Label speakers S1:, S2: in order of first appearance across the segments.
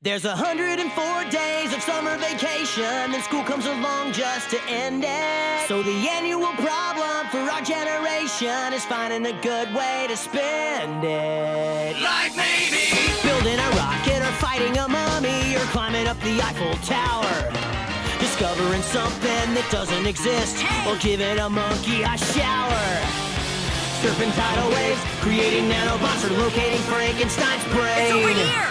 S1: There's 104 days of summer vacation, and school comes along just to end it. So the annual problem for our generation is finding a good way to spend it.
S2: Like maybe
S1: building a rocket or fighting a mummy or climbing up the Eiffel Tower. Discovering something that doesn't exist or giving a monkey a shower. Surfing tidal waves, creating nanobots or locating Frankenstein's brain.
S3: It's over here!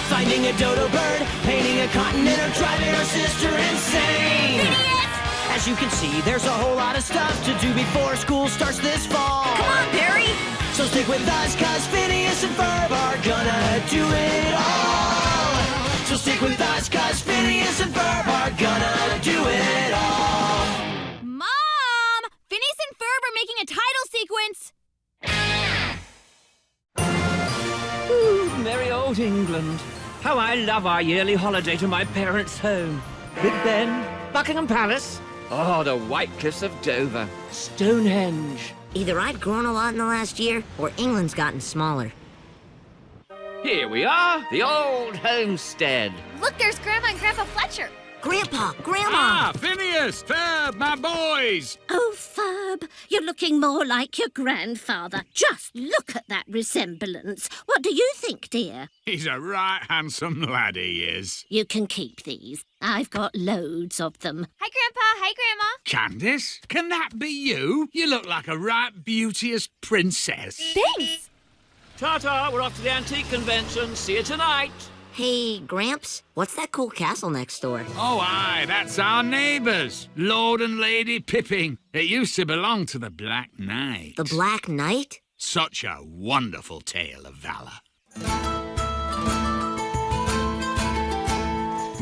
S1: Finding a dodo bird, painting a continent, or driving our sister insane.
S3: Phineas!
S1: As you can see, there's a whole lot of stuff to do before school starts this fall.
S3: Come on, Barry!
S1: So stick with us, cause Phineas and Ferb are gonna do it all. So stick with us, cause Phineas and Ferb are gonna do it all.
S3: Mom! Phineas and Ferb are making a title sequence!
S4: Ooh, merry old England. How I love our yearly holiday to my parents' home. Big Ben, Buckingham Palace. Oh, the White Cliffs of Dover. Stonehenge.
S5: Either I've grown a lot in the last year, or England's gotten smaller.
S4: Here we are, the old homestead.
S3: Look, there's Grandma and Grandpa Fletcher.
S5: Grandpa! Grandma!
S2: Phineas, Ferb, my boys!
S6: Oh, Ferb, you're looking more like your grandfather. Just look at that resemblance. What do you think, dear?
S2: He's a right handsome lad, he is.
S6: You can keep these. I've got loads of them.
S3: Hi, Grandpa. Hi, Grandma.
S2: Candace, can that be you? You look like a right beauteous princess.
S3: Thanks.
S4: Ta-ta, we're off to the antique convention. See you tonight.
S5: Hey, Gramps, what's that cool castle next door?
S2: Oh, aye, that's our neighbours, Lord and Lady Pipping. It used to belong to the Black Knight.
S5: The Black Knight?
S2: Such a wonderful tale of valour.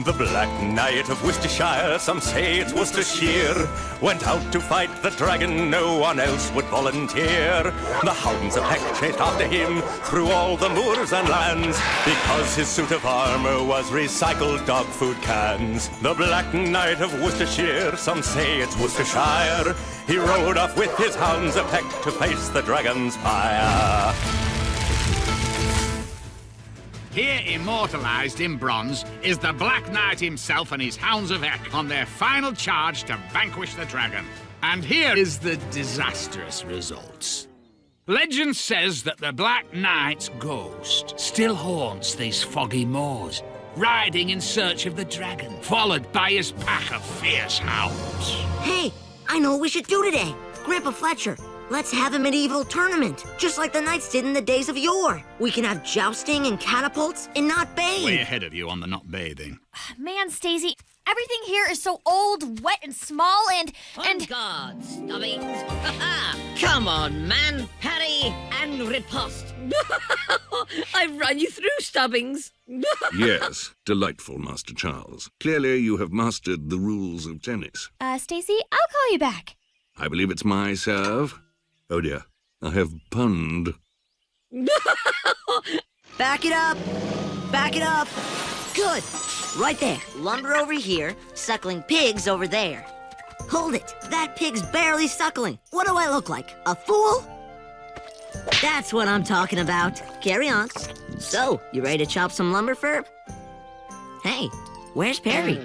S7: The Black Knight of Worcestershire, some say it's Worcestershire, went out to fight the dragon, no one else would volunteer. The hounds of heck chased after him through all the moors and lands, because his suit of armour was recycled dog food cans. The Black Knight of Worcestershire, some say it's Worcestershire, he rode off with his hounds of heck to face the dragon's fire.
S2: Here, immortalised in bronze, is the Black Knight himself and his hounds of Heck on their final charge to vanquish the dragon. And here is the disastrous results. Legend says that the Black Knight's ghost still haunts these foggy moors, riding in search of the dragon, followed by his pack of fierce hounds.
S5: Hey, I know what we should do today. Grandpa Fletcher, let's have a medieval tournament, just like the knights did in the days of yore. We can have jousting and catapults and not bathe.
S2: Way ahead of you on the not bathing.
S3: Man, Stacey, everything here is so old, wet, and small, and...
S6: On guard, Stubbings. Come on, man. Parry and riposte. I've run you through, Stubbings.
S8: Yes, delightful, Master Charles. Clearly you have mastered the rules of tennis.
S3: Stacey, I'll call you back.
S8: I believe it's my serve. Oh dear, I have punned.
S5: Back it up! Back it up! Good! Right there. Lumber over here, suckling pigs over there. Hold it! That pig's barely suckling. What do I look like? A fool? That's what I'm talking about. Carry on. So, you ready to chop some lumber, Ferb? Hey, where's Perry?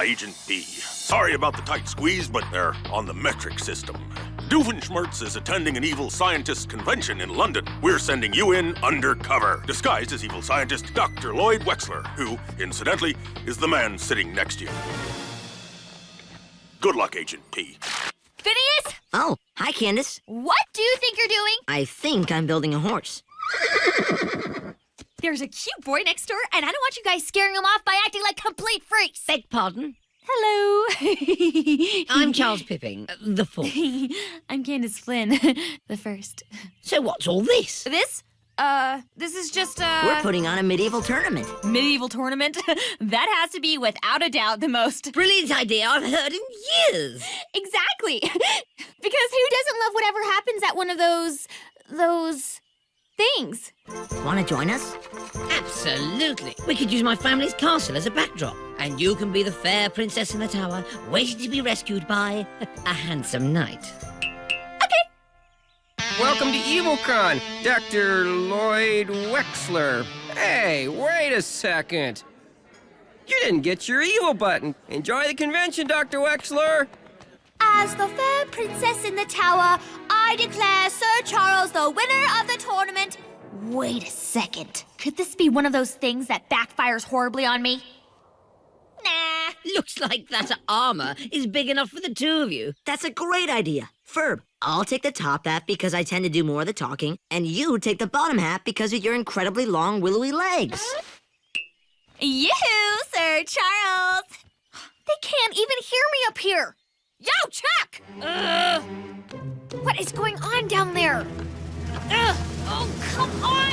S9: Agent B. Sorry about the tight squeeze, but they're on the metric system. Doofenshmirtz is attending an evil scientist convention in London. We're sending you in undercover, disguised as evil scientist Dr. Lloyd Wexler, who, incidentally, is the man sitting next to you. Good luck, Agent P.
S3: Phineas?
S5: Oh, hi, Candace.
S3: What do you think you're doing?
S5: I think I'm building a horse.
S3: There's a cute boy next door, and I don't want you guys scaring him off by acting like complete freaks.
S6: Beg pardon?
S3: Hello.
S6: I'm Charles Pipping, the fourth.
S3: I'm Candace Flynn, the first.
S6: So what's all this?
S3: This is just
S5: We're putting on a medieval tournament.
S3: medieval tournament. That has to be, without a doubt, the most...
S6: Brilliant idea I've heard in years.
S3: Exactly. Because who doesn't love whatever happens at one of those things?
S5: Want to join us?
S6: Absolutely. We could use my family's castle as a backdrop. And you can be the fair princess in the tower, waiting to be rescued by a handsome knight.
S10: Welcome to EvilCon, Dr. Lloyd Wexler. Hey, wait a second. You didn't get your evil button. Enjoy the convention, Dr. Wexler.
S3: As the fair princess in the tower, I declare Sir Charles the winner of the tournament. Wait a second. Could this be one of those things that backfires horribly on me? Nah.
S6: Looks like that armor is big enough for the two of you.
S5: That's a great idea. Ferb, I'll take the top hat because I tend to do more of the talking, and you take the bottom hat because of your incredibly long, willowy legs.
S3: Yoo-hoo, Sir Charles! They can't even hear me up here! Yo, Chuck! What is going on down there? Oh, come on!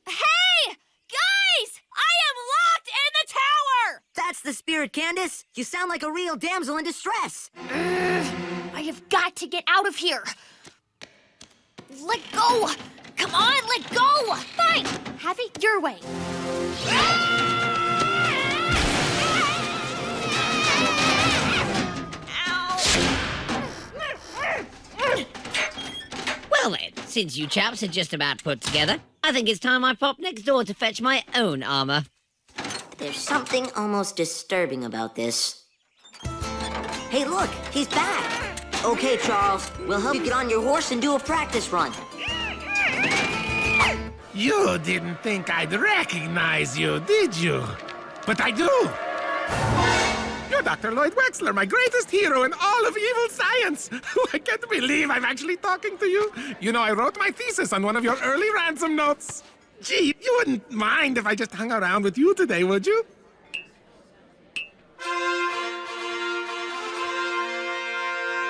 S3: Hey! Guys! I am locked in the tower!
S5: That's the spirit, Candace. You sound like a real damsel in distress.
S3: I have got to get out of here. Let go! Come on, let go! Fine, have it your way.
S6: Well then, since you chaps are just about put together, I think it's time I pop next door to fetch my own armor.
S5: There's something almost disturbing about this. Hey, look, he's back. Okay, Charles, we'll help you get on your horse and do a practice run.
S11: You didn't think I'd recognize you, did you? But I do. You're Dr. Lloyd Wexler, my greatest hero in all of evil science. I can't believe I'm actually talking to you. You know, I wrote my thesis on one of your early ransom notes. Gee, you wouldn't mind if I just hung around with you today, would you?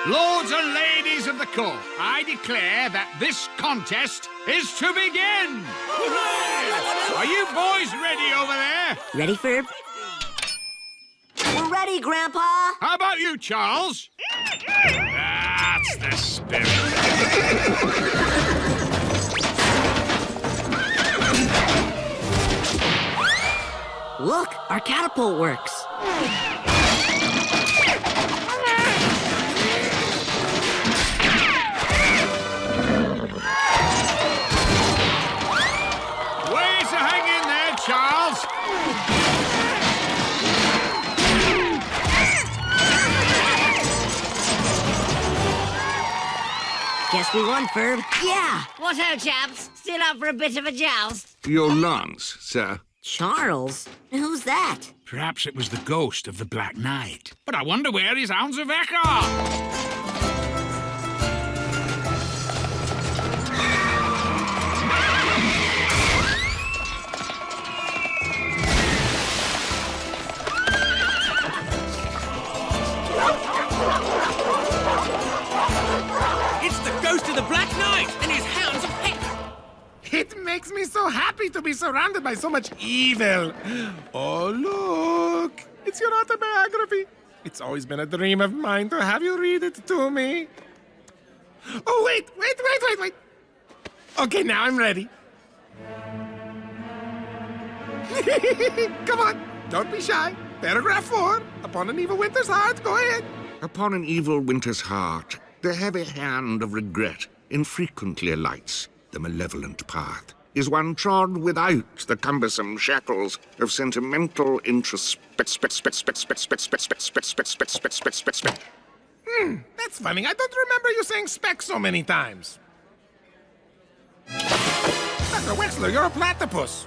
S2: Lords and ladies of the court, I declare that this contest is to begin. Are you boys ready over there?
S5: Ready, Ferb? We're ready, Grandpa.
S2: How about you, Charles? That's the spirit.
S5: Look, our catapult works.
S2: Way to hang in there, Charles.
S5: Guess we won, Ferb. Yeah!
S6: What ho, chaps? Still up for a bit of a joust?
S8: Your lance, sir.
S5: Charles? Who's that?
S2: Perhaps it was the ghost of the Black Knight. But I wonder where his hounds of Heck are.
S10: It's the ghost of the Black Knight and his hounds of Heck.
S11: It makes me so happy to be surrounded by so much evil. Oh, look. It's your autobiography. It's always been a dream of mine to have you read it to me. Oh, wait. Okay, now I'm ready. Come on, don't be shy. Paragraph 4. Upon an evil winter's heart, go ahead.
S8: Upon an evil winter's heart, the heavy hand of regret infrequently alights the malevolent path. Is one trod without the cumbersome shackles of sentimental
S11: That's funny. I don't remember you saying spec so many times. Dr. Wexler, you're a platypus.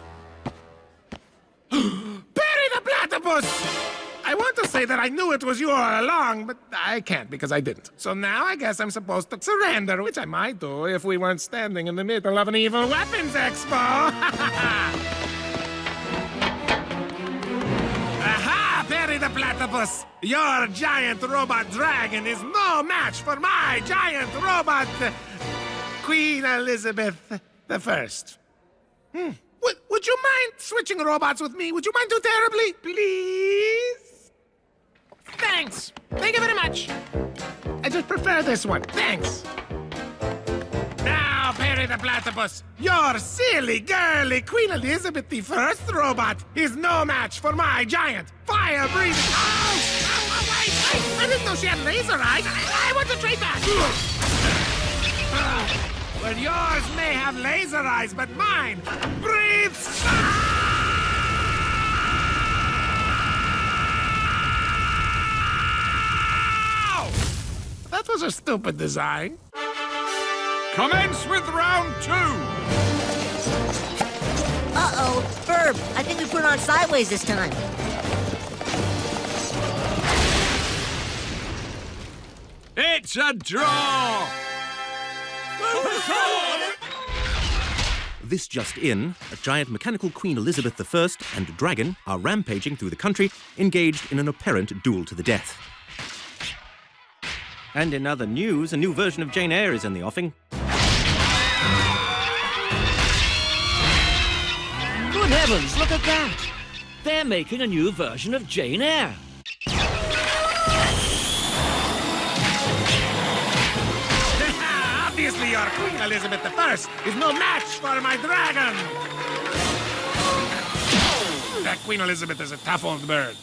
S11: Perry the platypus! I want to say that I knew it was you all along, but I can't because I didn't. So now I guess I'm supposed to surrender, which I might do if we weren't standing in the middle of an evil weapons expo. Aha, Perry the platypus! Your giant robot dragon is no match for my giant robot Queen Elizabeth I. Would you mind switching robots with me? Would you mind too terribly? Please? Thanks. Thank you very much. I just prefer this one. Thanks. Now Now, Perry the Platypus, your silly, girly Queen Elizabeth I robot is no match for my giant, fire-breathing... Oh, wait! I didn't know she had laser eyes. I want to trade back. Well, yours may have laser eyes, but mine breathes fire! That was a stupid design.
S2: Commence with round 2.
S5: Uh-oh, Ferb, I think we put it on sideways this time.
S2: It's a draw.
S12: This just in, a giant mechanical Queen Elizabeth I and a dragon are rampaging through the country, engaged in an apparent duel to the death. And in other news, a new version of Jane Eyre is in the offing.
S4: Good heavens, look at that! They're making a new version of Jane Eyre.
S11: Obviously, your Queen Elizabeth I is no match for my dragon! That Queen Elizabeth is a tough old bird.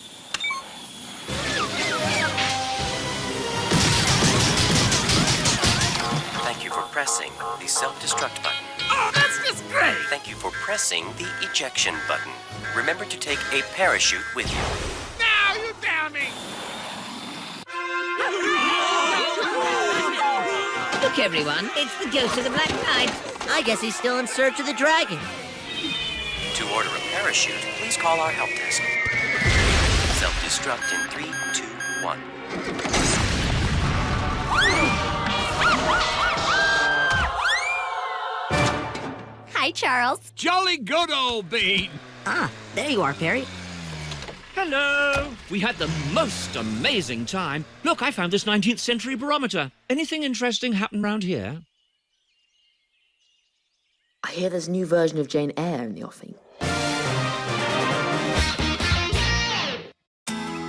S13: Thank you for pressing the self-destruct button.
S11: Oh, that's just great!
S13: Thank you for pressing the ejection button. Remember to take a parachute with you.
S11: Now you tell me!
S6: Look, everyone, it's the ghost of the Black Knight.
S5: I guess he's still in search of the dragon.
S13: To order a parachute, please call our help desk. Self-destruct in 3, 2, 1.
S3: Hi, Charles.
S2: Jolly good old bean.
S5: Ah, there you are, Perry.
S4: Hello! We had the most amazing time. Look, I found this 19th century barometer. Anything interesting happen round here?
S14: I hear there's a new version of Jane Eyre in the offing.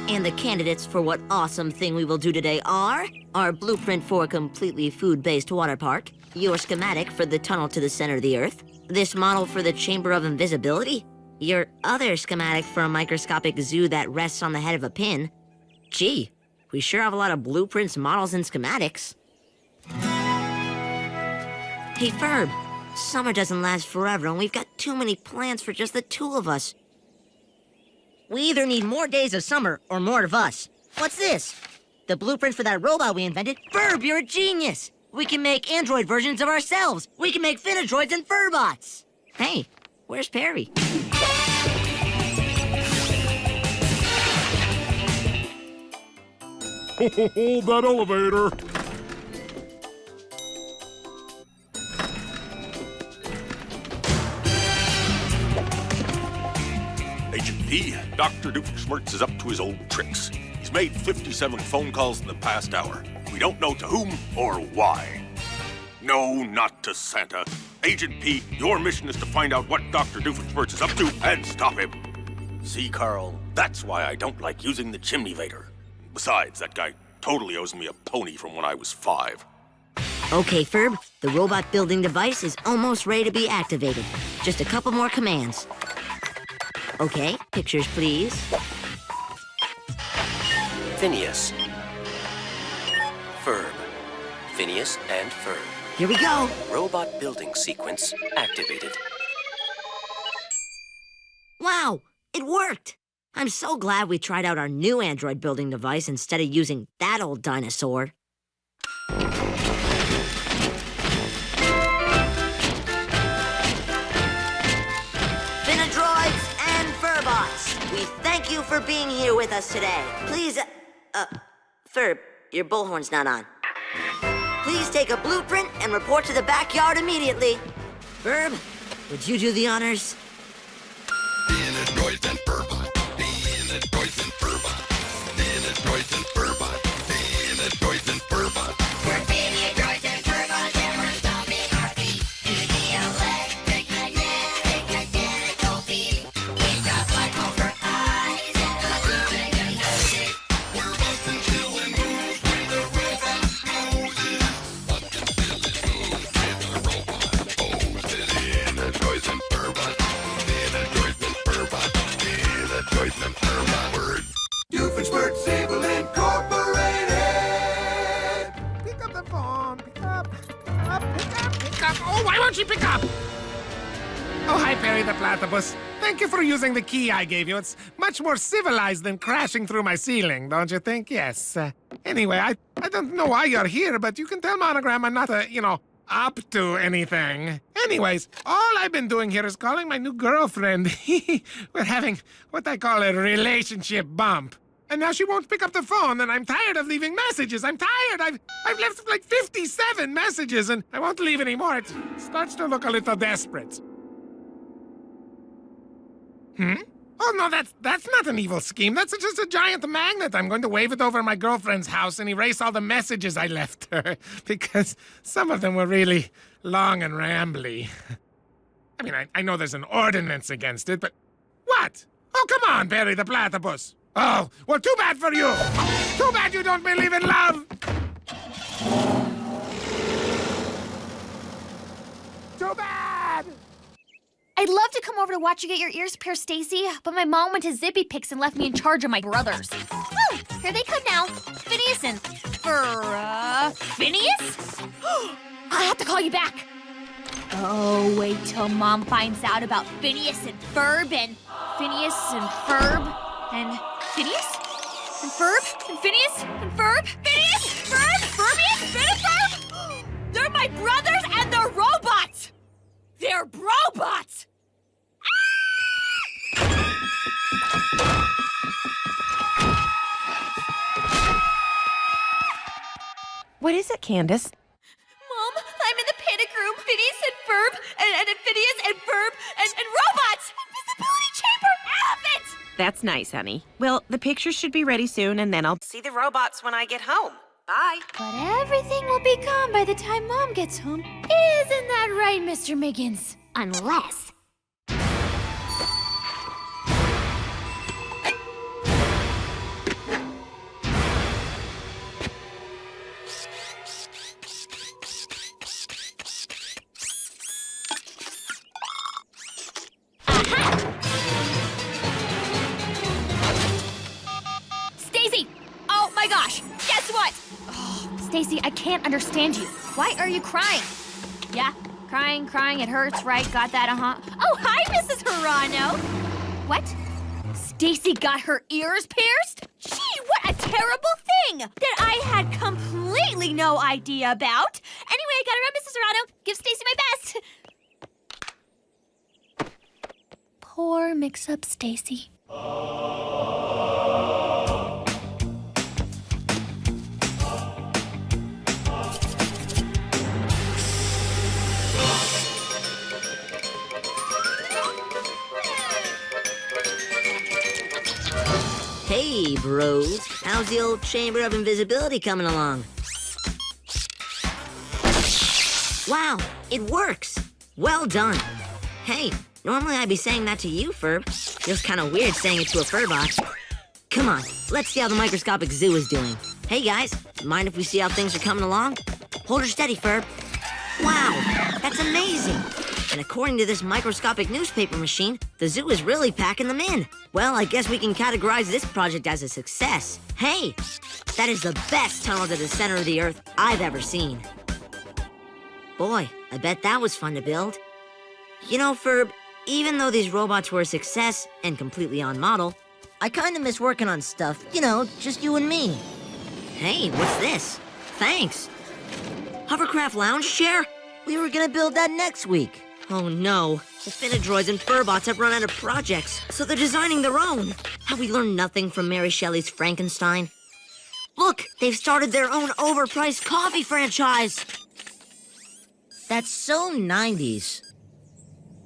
S5: And the candidates for what awesome thing we will do today are our blueprint for a completely food-based water park, your schematic for the tunnel to the center of the Earth, this model for the Chamber of Invisibility, your other schematic for a microscopic zoo that rests on the head of a pin. Gee, we sure have a lot of blueprints, models, and schematics. Hey, Ferb, summer doesn't last forever, and we've got too many plans for just the two of us. We either need more days of summer or more of us. What's this? The blueprint for that robot we invented? Ferb, you're a genius! We can make android versions of ourselves. We can make finadroids and furbots. Hey, where's Perry?
S9: Hold that elevator. Agent P, Dr. Doofenshmirtz is up to his old tricks. He's made 57 phone calls in the past hour. We don't know to whom or why. No, not to Santa. Agent P, your mission is to find out what Dr. Doofenshmirtz is up to and stop him. See, Carl, that's why I don't like using the chimneyvator. Besides, that guy totally owes me a pony from when I was 5.
S5: Okay, Ferb, the robot building device is almost ready to be activated. Just a couple more commands. Okay, pictures, please.
S13: Phineas. Ferb. Phineas and Ferb.
S5: Here we go.
S13: Robot building sequence activated.
S5: Wow, it worked. I'm so glad we tried out our new android building device instead of using that old dinosaur. Finadroids and Furbots, we thank you for being here with us today. Please, Ferb, your bullhorn's not on. Please take a blueprint and report to the backyard immediately. Ferb, would you do the honors?
S15: Finadroids and Furbot. Finadroids and Furbot. Finadroids and Furbot. Finadroids and Furbot. We're Finadroids and Furbot, and we're stomping our feet. In the electric, magnetic, mechanical feet. We've got black hole for eyes and a luminous nose. We're busting, killing moves with the robot noses. Busting, killing moves with the robot
S11: she pick up? Oh, hi, Perry the platypus. Thank you for using the key I gave you. It's much more civilized than crashing through my ceiling, don't you think? Yes. Anyway, I don't know why you're here, but you can tell Monogram I'm not, up to anything. Anyways, all I've been doing here is calling my new girlfriend. We're having what I call a relationship bump. And now she won't pick up the phone, and I'm tired of leaving messages. I'm tired. I've left like 57 messages, and I won't leave anymore. It starts to look a little desperate. Oh, no, that's not an evil scheme. That's just a giant magnet. I'm going to wave it over my girlfriend's house and erase all the messages I left her, because some of them were really long and rambly. I mean, I know there's an ordinance against it, but what? Oh, come on, Perry the platypus. Oh, well, too bad for you. Too bad you don't believe in love. Too bad.
S3: I'd love to come over to watch you get your ears pierced, Stacy, but my mom went to Zippy Picks and left me in charge of my brothers. Oh, here they come now. Phineas and Phineas? I have to call you back. Oh, wait till Mom finds out about Phineas and Ferb and Phineas and Ferb and Phineas and Ferb and Phineas and Ferb. Phineas, Ferb, Ferbius, Phineas, Ferb. They're my brothers and they're robots. They're Brobot!
S16: What is it, Candace?
S3: Mom, I'm in the panic room. Phineas and Ferb, and Phineas and Ferb, and robots! Invisibility chamber! Elephant!
S16: That's nice, honey. Well, the pictures should be ready soon, and then I'll see the robots when I get home. Bye.
S3: But everything will be gone by the time Mom gets home. Isn't that right, Mr. Miggins? Unless... Stacy! Oh my gosh! Guess what? Oh, Stacy, I can't understand you. Why are you crying? Yeah, crying, it hurts, right? Got that, Oh, hi, Mrs. Hirano! What? Stacy got her ears pierced? Gee, what a terrible thing that I had completely no idea about. Anyway, I got it right, Mrs. Hirano. Give Stacy my best. Poor mix-up Stacy.
S5: Hey, bros. How's the old Chamber of Invisibility coming along? Wow, it works. Well done. Hey, normally I'd be saying that to you, Ferb. Feels kind of weird saying it to a Furbot. Come on, let's see how the microscopic zoo is doing. Hey, guys, mind if we see how things are coming along? Hold her steady, Ferb. Wow, that's amazing. And according to this microscopic newspaper machine, the zoo is really packing them in. Well, I guess we can categorize this project as a success. Hey, that is the best tunnel to the center of the Earth I've ever seen. Boy, I bet that was fun to build. You know, Ferb, even though these robots were a success and completely on model, I kind of miss working on stuff, you know, just you and me. Hey, what's this? Thanks. Hovercraft lounge chair? We were gonna build that next week. Oh no, the Finidroids and Furbots have run out of projects, so they're designing their own. Have we learned nothing from Mary Shelley's Frankenstein? Look, they've started their own overpriced coffee franchise. That's so 90s.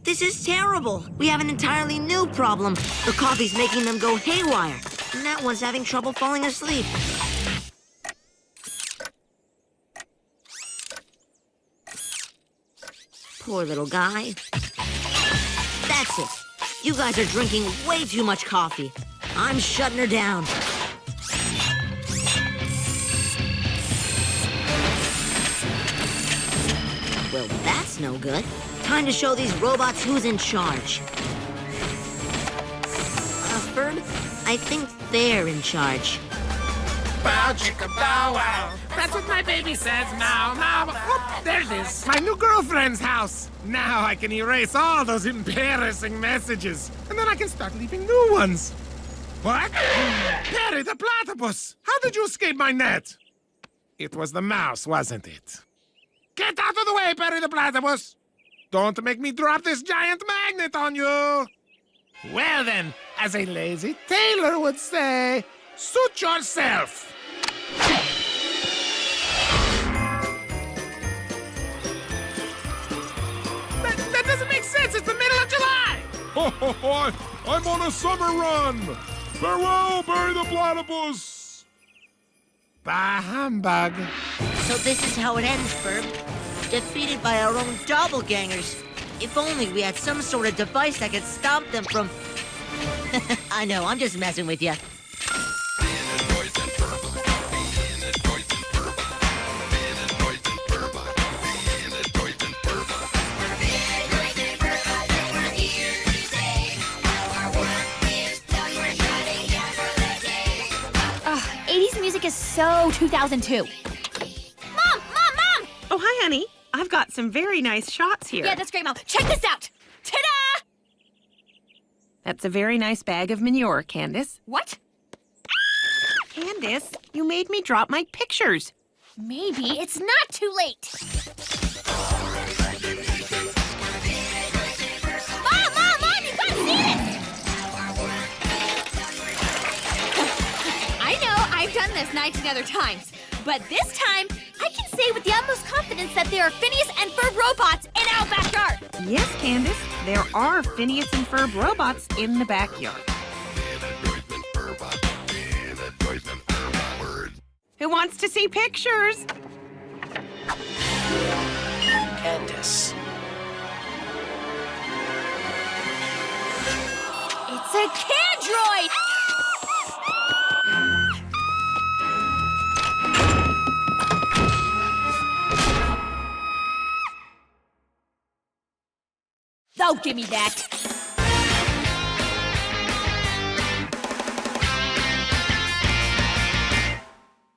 S5: This is terrible. We have an entirely new problem. The coffee's making them go haywire, and that one's having trouble falling asleep. Poor little guy. That's it. You guys are drinking way too much coffee. I'm shutting her down. Well, that's no good. Time to show these robots who's in charge. Ferb, I think they're in charge.
S11: Well, bow, chicka bow wow. That's what my baby says now. Oh, there it is. My new girlfriend's house. Now I can erase all those embarrassing messages. And then I can start leaving new ones. What? Perry the platypus! How did you escape my net? It was the mouse, wasn't it? Get out of the way, Perry the platypus! Don't make me drop this giant magnet on you! Well then, as a lazy tailor would say, suit yourself! That doesn't make sense! It's the middle of July!
S17: Ho, ho, ho! I'm on a summer run! Farewell, Barry the Platypus!
S11: Bah humbug.
S5: So this is how it ends, Ferb. Defeated by our own doppelgangers. If only we had some sort of device that could stop them from... I know, I'm just messing with you.
S3: Ugh, 80s music is so 2002. Mom!
S16: Oh, hi, honey. I've got some very nice shots here.
S3: Yeah, that's great, Mom. Check this out. Ta-da!
S16: That's a very nice bag of manure, Candace.
S3: What?
S16: Candace, you made me drop my pictures.
S3: Maybe it's not too late. Mom, you gotta see this! I know, I've done this 19 other times. But this time, I can say with the utmost confidence that there are Phineas and Ferb robots in our backyard.
S16: Yes, Candace, there are Phineas and Ferb robots in the backyard. Who wants to see pictures?
S13: Candace.
S3: It's a Candroid! Oh, give me that.